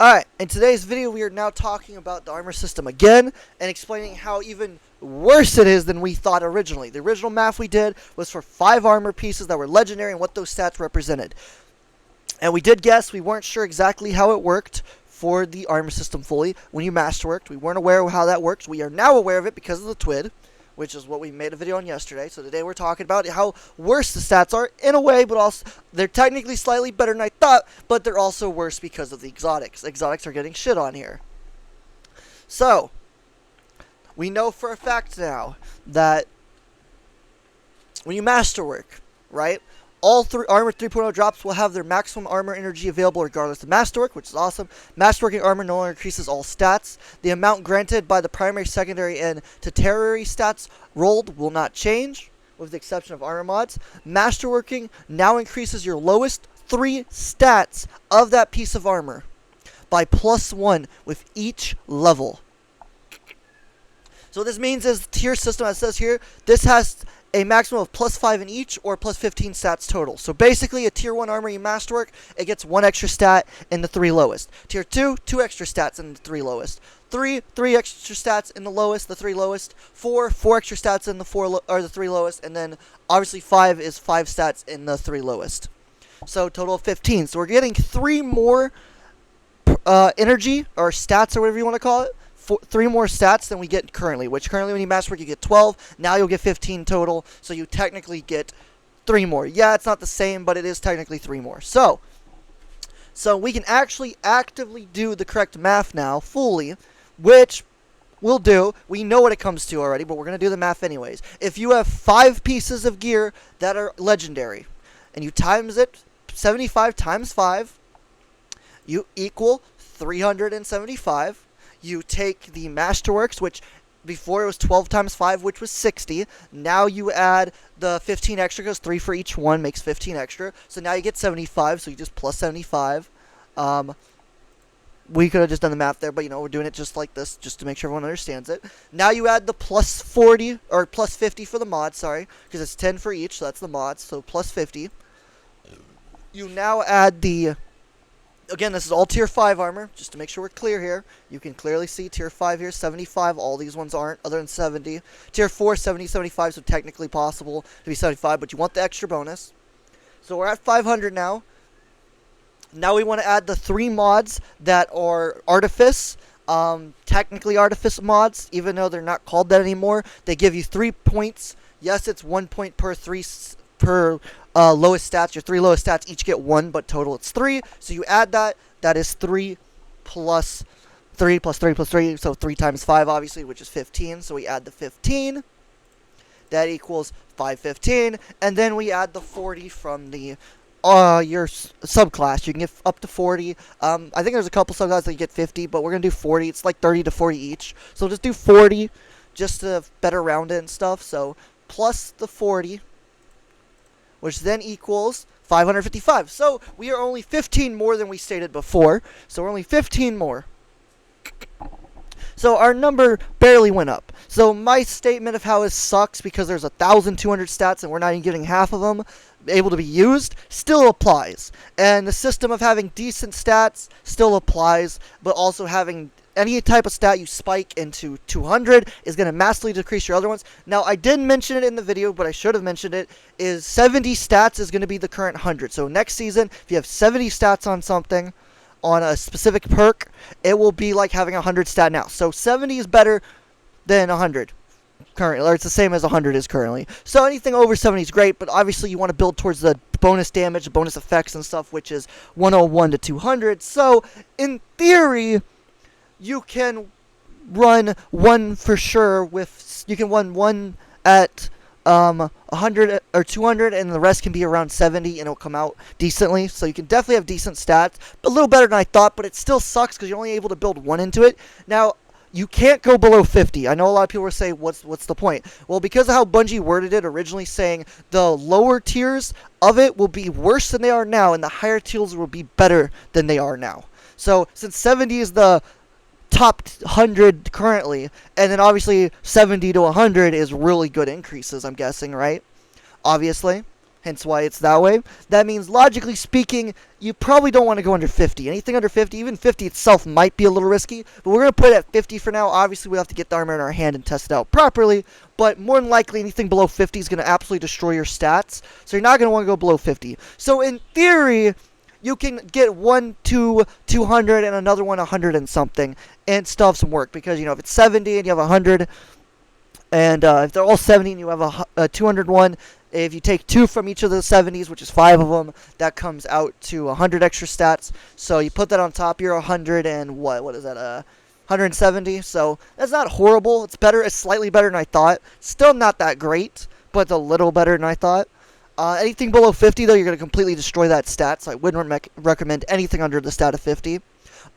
Alright, in today's video we are now talking about the armor system again and explaining how even worse it is than we thought originally. The original math we did was for 5 armor pieces that were legendary and what those stats represented. And we did guess, we weren't sure exactly how it worked for the armor system fully when you masterworked. We weren't aware of how that works. We are now aware of it because of the TWID, which is what we made a video on yesterday. So today we're talking about how worse the stats are in a way, but also they're technically slightly better than I thought, but they're also worse because of the exotics. Exotics are getting shit on here. So, we know for a fact now that when you masterwork, right, all Armor 3.0 drops will have their maximum armor energy available regardless of masterwork, which is awesome. Masterworking armor no longer increases all stats. The amount granted by the primary, secondary, and tertiary stats rolled will not change, with the exception of armor mods. Masterworking now increases your lowest 3 stats of that piece of armor by +1 with each level. So what this means is the tier system, as it says here, this has a maximum of +5 in each or +15 stats total. So basically a tier 1 armor you masterwork, it gets 1 extra stat in the 3 lowest. Tier 2, 2 extra stats in the 3 lowest. 3 extra stats in the lowest, the 3 lowest. 4 extra stats in the the 3 lowest, and then obviously 5 is 5 stats in the 3 lowest. So total of 15. So we're getting 3 more energy or stats or whatever you want to call it. 3 more stats than we get currently, which currently when you masterwork you get 12, now you'll get 15 total, so you technically get 3 more. Yeah, it's not the same, but it is technically 3 more. So we can actually actively do the correct math now, fully, which we'll do. We know what it comes to already, but we're going to do the math anyways. If you have 5 pieces of gear that are legendary, and you times it, 75 times 5, you equal 375. You take the Masterworks, which before it was 12 times 5, which was 60. Now you add the 15 extra, because 3 for each one makes 15 extra. So now you get 75, so you just plus 75. We could have just done the math there, but, you know, we're doing it just like this, just to make sure everyone understands it. Now you add the plus 40, or plus 50 for the mods, sorry, because it's 10 for each, so that's the mods, so plus 50. You now add the... Again, this is all tier 5 armor, just to make sure we're clear here. You can clearly see tier 5 here, 75. All these ones aren't, other than 70. Tier 4, 70, 75, so technically possible to be 75, but you want the extra bonus. So we're at 500 now. Now we want to add the 3 mods that are Artifice. Technically Artifice mods, even though they're not called that anymore. They give you 3 points. Yes, it's 1 point per lowest stats. Your 3 lowest stats each get 1, but total it's 3. So you add that. That is 3 plus 3 plus 3 plus 3. So 3 times 5, obviously, which is 15. So we add the 15. That equals 515. And then we add the 40 from the your subclass. You can get up to 40. I think there's a couple subclasses that you get 50, but we're going to do 40. It's like 30 to 40 each. So just do 40 just to better round it and stuff. So plus the 40, which then equals 555. So we are only 15 more than we stated before. So we're only 15 more. So our number barely went up. So my statement of how it sucks because there's 1,200 stats and we're not even getting half of them able to be used still applies. And the system of having decent stats still applies, but also having any type of stat you spike into 200 is going to massively decrease your other ones. Now, I did mention it in the video, but I should have mentioned it, is 70 stats is going to be the current 100. So next season, if you have 70 stats on something, on a specific perk, it will be like having 100 stat now. So 70 is better than 100 currently, or it's the same as 100 is currently. So anything over 70 is great, but obviously you want to build towards the bonus damage, bonus effects and stuff, which is 101 to 200. So in theory, you can run 1 for sure with, you can run 1 at 100 or 200, and the rest can be around 70, and it'll come out decently. So you can definitely have decent stats, but a little better than I thought, but it still sucks because you're only able to build 1 into it. Now, you can't go below 50. I know a lot of people will say, what's the point? Well, because of how Bungie worded it originally, saying the lower tiers of it will be worse than they are now, and the higher tiers will be better than they are now. So since 70 is the top 100 currently, and then obviously 70 to 100 is really good increases, I'm guessing, right? Obviously. hence why it's that way. That means, logically speaking, you probably don't want to go under 50. Anything under 50, even 50 itself might be a little risky, but we're going to put it at 50 for now. Obviously, we have to get the armor in our hand and test it out properly, but more than likely, anything below 50 is going to absolutely destroy your stats, so you're not going to want to go below 50. So, in theory, you can get one to 200 and another one 100 and something, and still have some work, because, you know, if it's 70 and you have 100, and if they're all 70 and you have a 201, if you take 2 from each of the 70s, which is 5 of them, that comes out to 100 extra stats. So you put that on top, you're 100 and what is that, 170? So that's not horrible. It's better, it's slightly better than I thought. Still not that great, but it's a little better than I thought. Anything below 50, though, you're going to completely destroy that stat, so I wouldn't recommend anything under the stat of 50.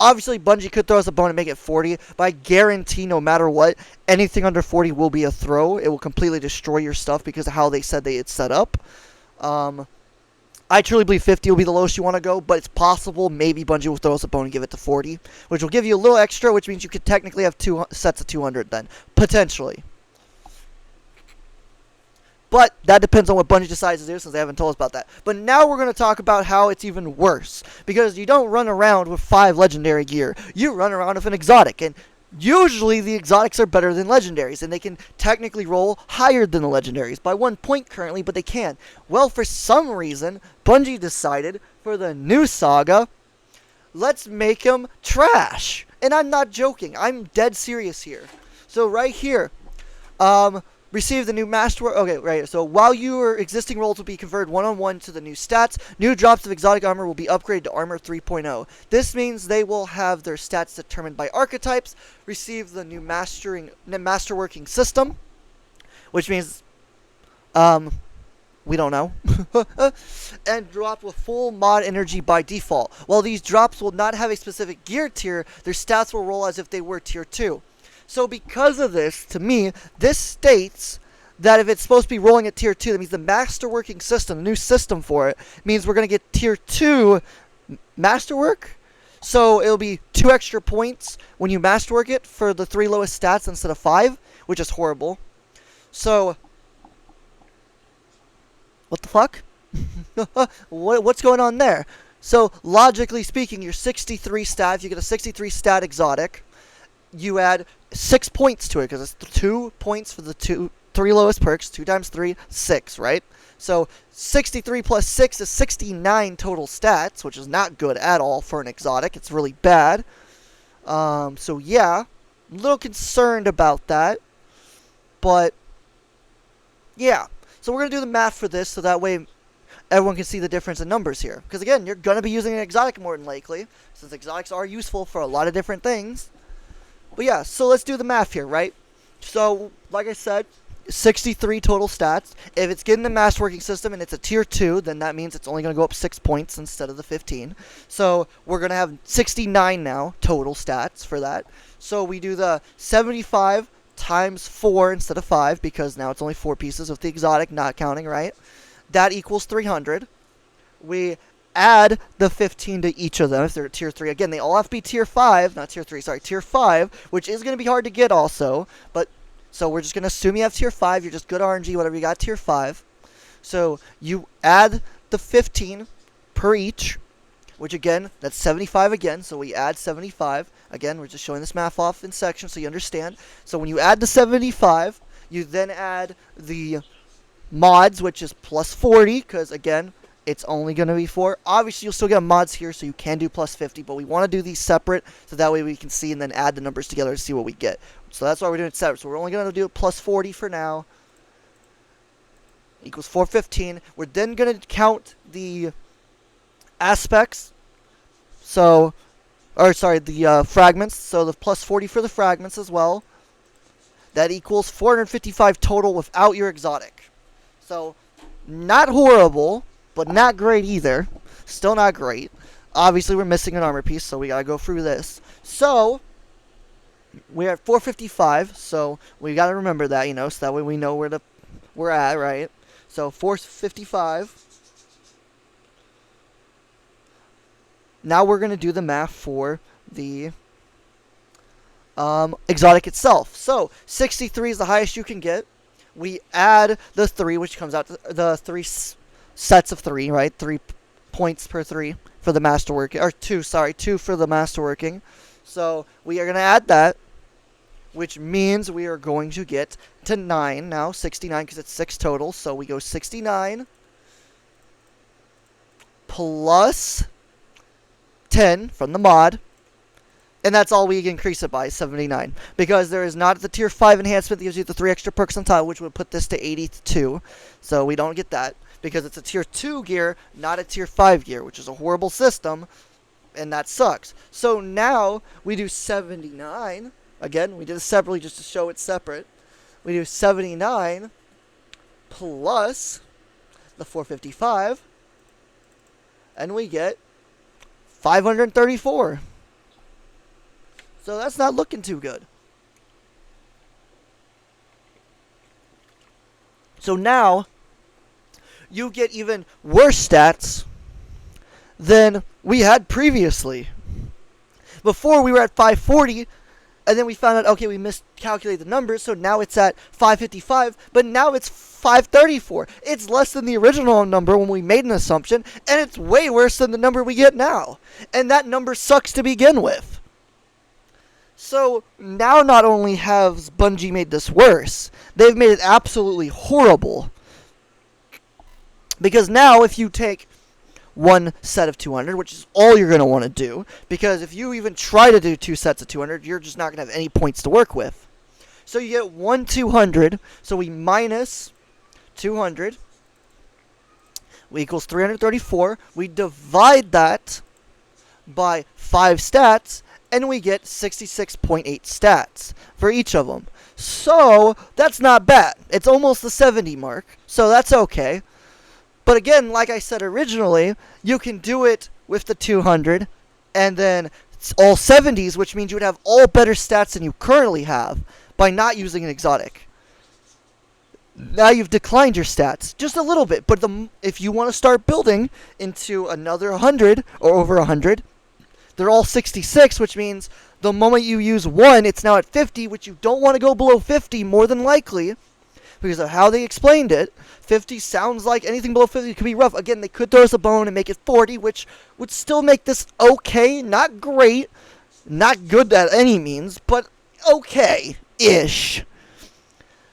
Obviously, Bungie could throw us a bone and make it 40, but I guarantee no matter what, anything under 40 will be a throw. It will completely destroy your stuff because of how they said it's set up. I truly believe 50 will be the lowest you want to go, but it's possible maybe Bungie will throw us a bone and give it to 40, which will give you a little extra, which means you could technically have 2 sets of 200 then, potentially. But that depends on what Bungie decides to do, since they haven't told us about that. But now we're going to talk about how it's even worse. Because you don't run around with 5 legendary gear. You run around with an exotic. And usually the exotics are better than legendaries. And they can technically roll higher than the legendaries. By 1 point currently, but they can. Well, for some reason, Bungie decided for the new saga, let's make them trash. And I'm not joking. I'm dead serious here. So right here, receive the new masterwork. Okay, right. So while your existing rolls will be converted one-on-one to the new stats, new drops of exotic armor will be upgraded to Armor 3.0. This means they will have their stats determined by archetypes, receive the new masterworking system, which means, we don't know, and drop with full mod energy by default. While these drops will not have a specific gear tier, their stats will roll as if they were tier 2. So because of this, to me, this states that if it's supposed to be rolling at tier 2, that means the masterworking system, the new system for it, means we're going to get tier 2 masterwork. So it'll be 2 extra points when you masterwork it for the 3 lowest stats instead of 5, which is horrible. So, what the fuck? What's going on there? So, logically speaking, your 63 stat, if you get a 63 stat exotic, you add 6 points to it, because it's 2 points for the 3 lowest perks. 2 times 3, 6, right? So 63 plus 6 is 69 total stats, which is not good at all for an exotic. It's really bad. So yeah, a little concerned about that. But yeah, so we're going to do the math for this, so that way everyone can see the difference in numbers here. Because again, you're going to be using an exotic more than likely, since exotics are useful for a lot of different things. But yeah, so let's do the math here, right? So, like I said, 63 total stats. If it's getting the masterworking system and it's a tier 2, then that means it's only going to go up 6 points instead of the 15. So, we're going to have 69 now total stats for that. So, we do the 75 times 4 instead of 5, because now it's only 4 pieces with the exotic, not counting, right? That equals 300. We add the 15 to each of them if they're tier 3. Again, they all have to be tier 5, not tier 3, sorry, tier 5, which is going to be hard to get also. But so we're just going to assume you have tier 5, you're just good RNG, whatever you got, tier 5. So you add the 15 per each, which again, that's 75 again, so we add 75. Again, we're just showing this math off in sections so you understand. So when you add the 75, you then add the mods, which is plus 40, because again, it's only going to be 4. Obviously, you'll still get mods here, so you can do plus 50, but we want to do these separate, so that way we can see and then add the numbers together to see what we get. So that's why we're doing it separate. So we're only going to do plus 40 for now. Equals 415. We're then going to count the aspects. So, or sorry, the fragments. So the plus 40 for the fragments as well. That equals 455 total without your exotic. So, not horrible, but not great either. Still not great. Obviously, we're missing an armor piece, so we gotta go through this. So, we're at 455, so we gotta remember that, you know, so that way we know where we're at, right? So, 455. Now we're gonna do the math for the exotic itself. So, 63 is the highest you can get. We add the 3, which comes out to the 3 sets of 3, right? 3 points per 3 for the masterworking, or 2, sorry, 2 for the masterworking. So we are going to add that, which means we are going to get to 9 now, 69, because it's 6 total. So we go 69 plus 10 from the mod, and that's all we increase it by, 79. Because there is not the tier 5 enhancement that gives you the 3 extra perks on top, which would put this to 82. So we don't get that, because it's a tier 2 gear, not a tier 5 gear, which is a horrible system, and that sucks. So now we do 79. Again, we did it separately just to show it's separate. We do 79 plus the 455, and we get 534. So that's not looking too good. So now you get even worse stats than we had previously. Before we were at 540, and then we found out, okay, we miscalculated the numbers, so now it's at 555, but now it's 534. It's less than the original number when we made an assumption, and it's way worse than the number we get now. And that number sucks to begin with. So now not only has Bungie made this worse, they've made it absolutely horrible. Because now if you take one set of 200, which is all you're going to want to do, because if you even try to do 2 sets of 200, you're just not going to have any points to work with. So you get 1 200, so we minus 200, we equals 334, we divide that by 5 stats, and we get 66.8 stats for each of them. So that's not bad. It's almost the 70 mark, so that's okay. But again, like I said originally, you can do it with the 200, and then all 70s, which means you would have all better stats than you currently have by not using an exotic. Now you've declined your stats just a little bit, but if you want to start building into another 100 or over 100, they're all 66, which means the moment you use one, it's now at 50, which you don't want to go below 50 more than likely, because of how they explained it. 50 sounds like anything below 50 could be rough. Again, they could throw us a bone and make it 40, which would still make this okay, not great, not good at any means, but okay-ish.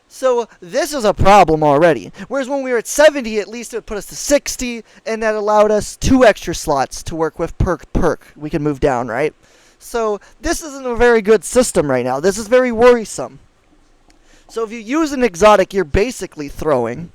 So this is a problem already. Whereas when we were at 70, at least it would put us to 60, and that allowed us 2 extra slots to work with per perk. We can move down, right? So this isn't a very good system right now. This is very worrisome. So if you use an exotic, you're basically throwing.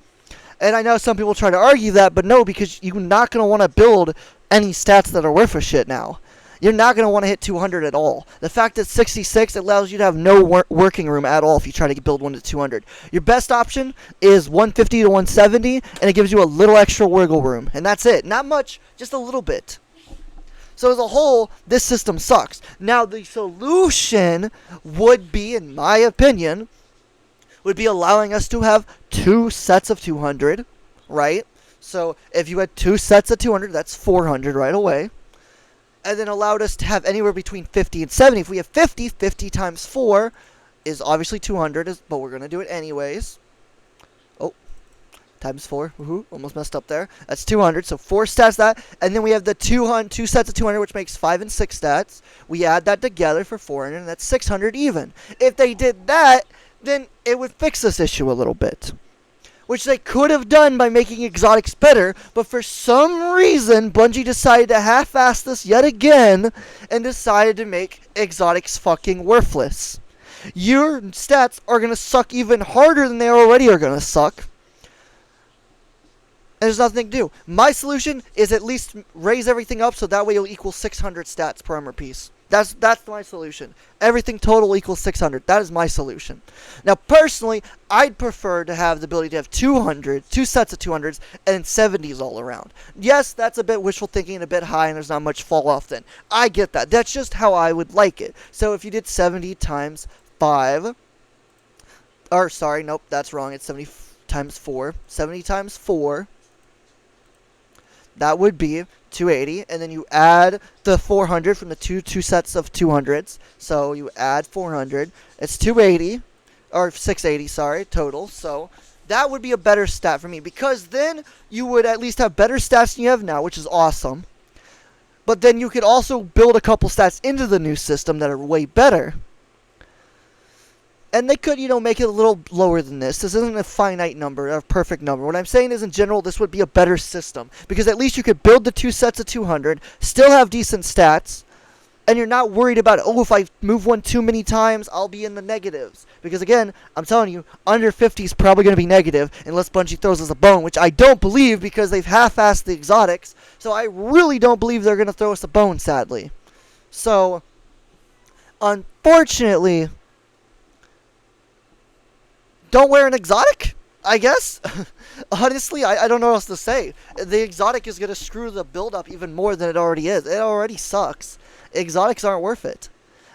And I know some people try to argue that, but no, because you're not going to want to build any stats that are worth a shit now. You're not going to want to hit 200 at all. The fact that 66 allows you to have no working room at all if you try to build one to 200. Your best option is 150 to 170, and it gives you a little extra wiggle room. And that's it. Not much, just a little bit. So as a whole, this system sucks. Now, the solution would be, in my opinion, would be allowing us to have 2 sets of 200, right? So if you had 2 sets of 200, that's 400 right away. And then allowed us to have anywhere between 50 and 70. If we have 50, 50 times 4 is obviously 200, but we're going to do it anyways. Oh, times 4. Woohoo, almost messed up there. That's 200, so 4 stats that. And then we have the 2 sets of 200, which makes 5 and 6 stats. We add that together for 400, and that's 600 even. If they did that, then it would fix this issue a little bit. Which they could have done by making exotics better, but for some reason, Bungie decided to half-ass this yet again, and decided to make exotics fucking worthless. Your stats are going to suck even harder than they already are going to suck. And there's nothing to do. My solution is at least raise everything up so that way you'll equal 600 stats per armor piece. That's my solution. Everything total equals 600. That is my solution. Now, personally, I'd prefer to have the ability to have 2 sets of 200s, and 70s all around. Yes, that's a bit wishful thinking and a bit high, and there's not much fall off then. I get that. That's just how I would like it. So if you did 70 times 5, or sorry, nope, that's wrong. It's 70 times 4. 70 times 4. That would be 280, and then you add the 400 from the two sets of 200s. So you add 400. It's 280, or 680, sorry, total. So That would be a better stat for me, because then you would at least have better stats than you have now, which is awesome. But then you could also build a couple stats into the new system that are way better. And they could, make it a little lower than this. This isn't a finite number, a perfect number. What I'm saying is, in general, this would be a better system. Because at least you could build the 2 sets of 200, still have decent stats, and you're not worried about, if I move one too many times, I'll be in the negatives. Because again, I'm telling you, under 50 is probably going to be negative, unless Bungie throws us a bone, which I don't believe, because they've half-assed the exotics. So I really don't believe they're going to throw us a bone, sadly. So, unfortunately, don't wear an exotic, I guess. Honestly, I don't know what else to say. The exotic is going to screw the build up even more than it already is. It already sucks. Exotics aren't worth it.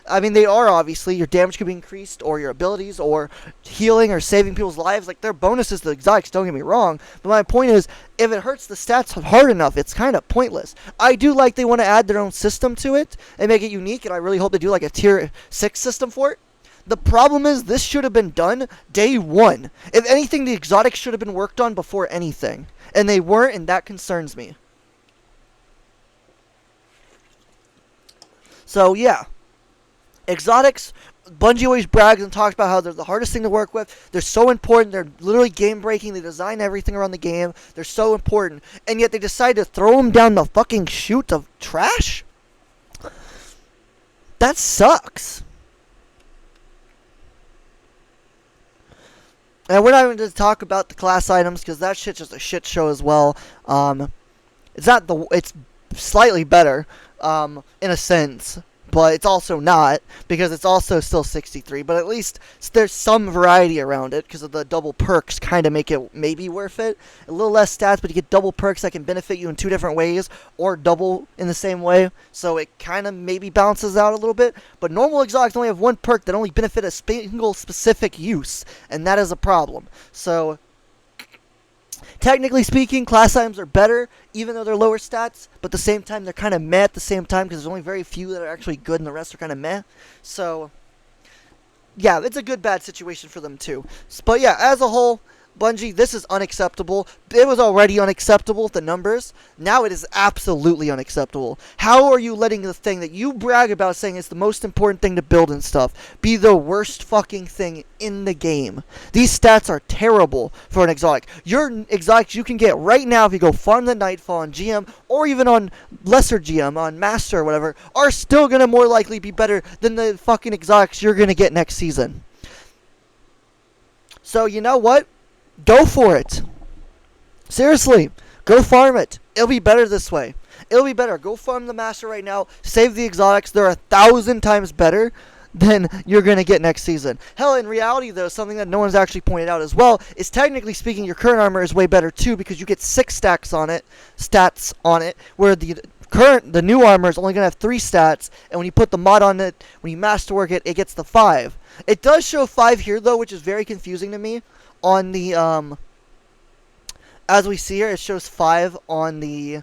I mean, they are, obviously. Your damage could be increased, or your abilities, or healing, or saving people's lives. Like, they're bonuses to the exotics, don't get me wrong. But my point is, if it hurts the stats hard enough, it's kind of pointless. I do like they want to add their own system to it and make it unique, and I really hope they do like a tier 6 system for it. The problem is, this should have been done day 1. If anything, the exotics should have been worked on before anything. And they weren't, and that concerns me. So, yeah. Exotics, Bungie always brags and talks about how they're the hardest thing to work with. They're so important. They're literally game-breaking. They design everything around the game. They're so important. And yet they decide to throw them down the fucking chute of trash? That sucks. And we're not even going to talk about the class items, because that shit's just a shit show as well. It's slightly better, in a sense, but it's also not, because it's also still 63. But at least there's some variety around it, because of the double perks kind of make it maybe worth it. A little less stats, but you get double perks that can benefit you in 2 different ways, or double in the same way. So it kind of maybe balances out a little bit. But normal exotics only have 1 perk that only benefit a single specific use, and that is a problem. So, technically speaking, class items are better, even though they're lower stats, but at the same time, they're kind of meh at the same time, because there's only very few that are actually good, and the rest are kind of meh. So, yeah, it's a good-bad situation for them, too. But yeah, as a whole, Bungie, this is unacceptable. It was already unacceptable with the numbers. Now it is absolutely unacceptable. How are you letting the thing that you brag about saying is the most important thing to build and stuff be the worst fucking thing in the game? These stats are terrible for an exotic. Your exotics you can get right now if you go farm the Nightfall on GM, or even on lesser GM, on Master or whatever, are still going to more likely be better than the fucking exotics you're going to get next season. So, you know what? Go for it. Seriously, go farm it. It'll be better this way. It'll be better. Go farm the Master right now. Save the exotics. They're 1,000 times better than you're going to get next season. Hell, in reality, though, something that no one's actually pointed out as well is, technically speaking, your current armor is way better, too, because you get 6 stats on it, where the new armor is only going to have 3 stats, and when you put the mod on it, when you masterwork it, it gets the 5. It does show 5 here, though, which is very confusing to me. On the, as we see here, it shows 5 on the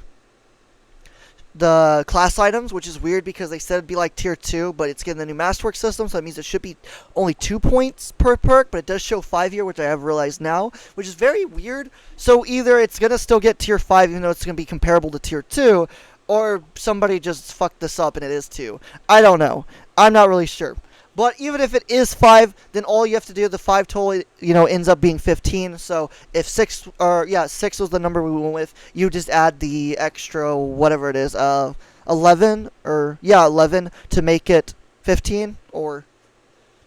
class items, which is weird because they said it'd be like tier 2, but it's getting the new Masterwork system, so that means it should be only 2 points per perk, but it does show 5 here, which I have realized now, which is very weird. So either it's going to still get tier 5, even though it's going to be comparable to tier 2, or somebody just fucked this up and it is 2. I don't know. I'm not really sure. But even if it is 5, then all you have to do, the 5 total, ends up being 15. So if 6 was the number we went with, you just add the extra, whatever it is, 11, to make it 15, or,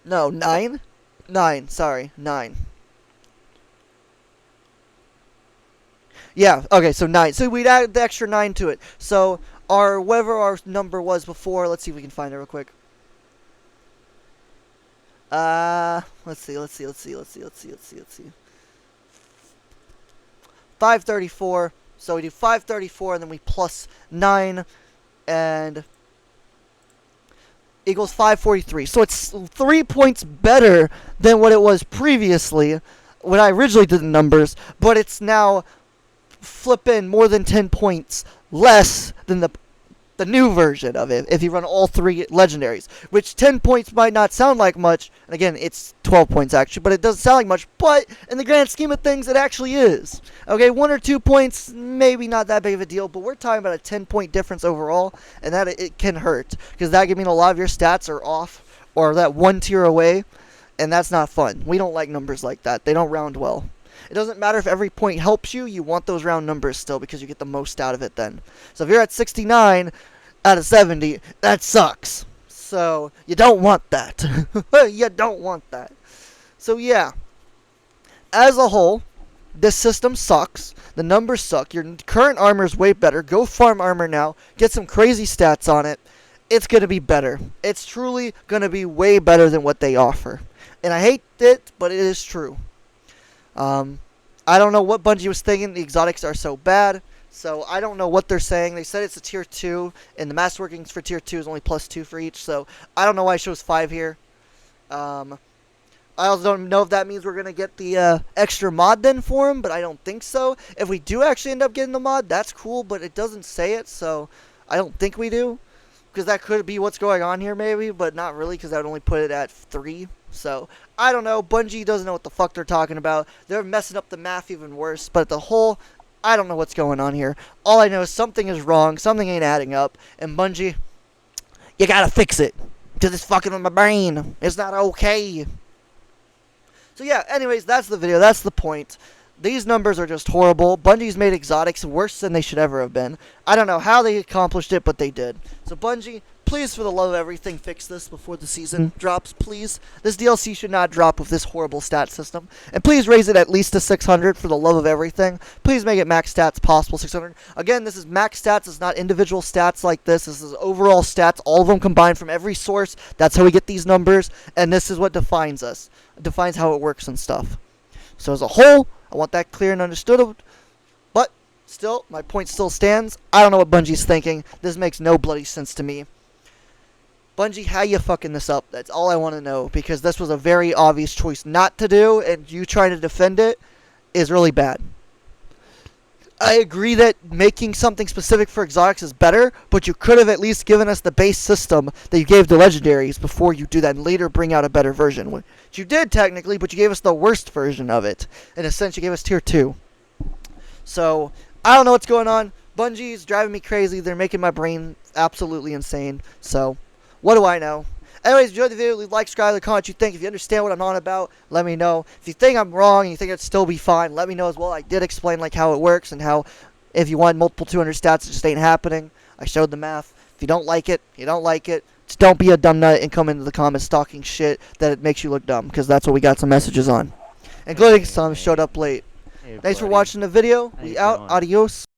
no, 9? 9, sorry, 9. Yeah, okay, so 9. So we'd add the extra 9 to it. So whatever our number was before, let's see if we can find it real quick. Let's see. 534. So we do 534, and then we plus 9, and equals 543. So it's 3 points better than what it was previously when I originally did the numbers, but it's now flipping more than 10 points less than the the new version of it if you run all 3 legendaries, which 10 points might not sound like much, and again, it's 12 points actually, but it doesn't sound like much, but in the grand scheme of things, it actually is. Okay, 1 or 2 points, maybe not that big of a deal, but we're talking about a 10-point difference overall, and that it can hurt, because that could mean a lot of your stats are off, or that 1 tier away, and that's not fun. We don't like numbers like that. They don't round well. It doesn't matter if every point helps you, you want those round numbers still because you get the most out of it then. So if you're at 69 out of 70, that sucks. So you don't want that. You don't want that. So yeah, as a whole, this system sucks. The numbers suck. Your current armor is way better. Go farm armor now. Get some crazy stats on it. It's going to be better. It's truly going to be way better than what they offer. And I hate it, but it is true. I don't know what Bungie was thinking. The exotics are so bad. So I don't know what they're saying. They said it's a tier 2, and the master workings for tier 2 is only +2 for each. So I don't know why it shows 5 here. I also don't know if that means we're going to get the extra mod then for him, but I don't think so. If we do actually end up getting the mod, that's cool, but it doesn't say it, so I don't think we do. Because that could be what's going on here maybe, but not really because I would only put it at 3. So, I don't know. Bungie doesn't know what the fuck they're talking about. They're messing up the math even worse. But the whole, I don't know what's going on here. All I know is something is wrong. Something ain't adding up. And Bungie, you gotta fix it. Because it's fucking with my brain. It's not okay. So yeah, anyways, that's the video. That's the point. These numbers are just horrible. Bungie's made exotics worse than they should ever have been. I don't know how they accomplished it, but they did. So Bungie, please, for the love of everything, fix this before the season drops, please. This DLC should not drop with this horrible stat system. And please raise it at least to 600 for the love of everything. Please make it max stats possible, 600. Again, this is max stats. It's not individual stats like this. This is overall stats, all of them combined from every source. That's how we get these numbers. And this is what defines us. It defines how it works and stuff. So as a whole, I want that clear and understood. But still, my point still stands. I don't know what Bungie's thinking. This makes no bloody sense to me. Bungie, how you fucking this up? That's all I want to know. Because this was a very obvious choice not to do. And you trying to defend it is really bad. I agree that making something specific for exotics is better. But you could have at least given us the base system that you gave the legendaries before you do that. And later bring out a better version. Which you did technically, but you gave us the worst version of it. In a sense, you gave us tier 2. So, I don't know what's going on. Bungie's driving me crazy. They're making my brain absolutely insane. So, what do I know? Anyways, enjoy the video. Leave a like, subscribe, comment what you think. If you understand what I'm on about, let me know. If you think I'm wrong and you think it'd still be fine, let me know as well. I did explain like how it works and how if you want multiple 200 stats, it just ain't happening. I showed the math. If you don't like it, you don't like it. Just don't be a dumb nut and come into the comments talking shit that it makes you look dumb, because that's what we got some messages on. Including some showed up late. Hey, Thanks for buddy. watching the video. How We you out. doing? Adios.